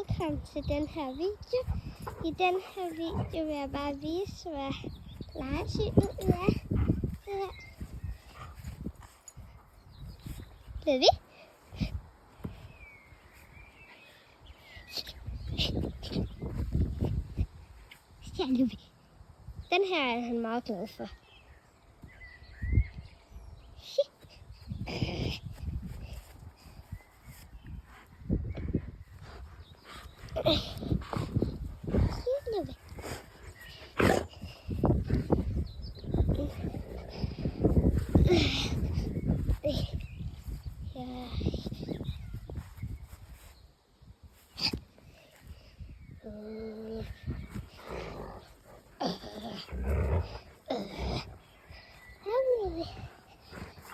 velkommen til den her video. I den her video vil jeg bare vise, hvad legetøjet er. Løvi? Ja, Løvi. Den her er han meget glad for. Løvi.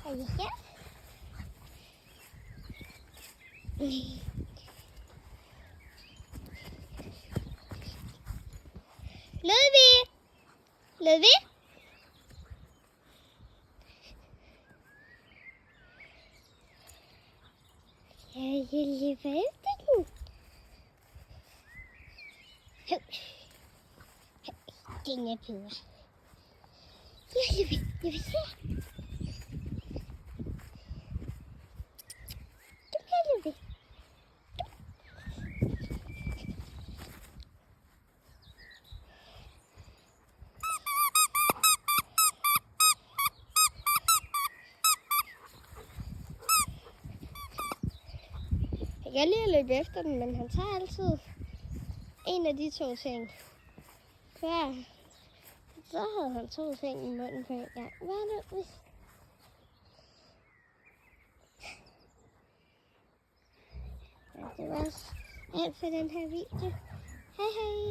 Er I her? Løvi! Løvi? Jeg lige efter den. Den er bedre. Ja, Løvi. Løvi, se. Kom her, Løvi. Jeg kan lige løbe efter den, men han tager altid en af de to ting. Før, så havde han to ting i munden på en gang. Hvad er det? Ja, det var alt for den her video. Hej hej!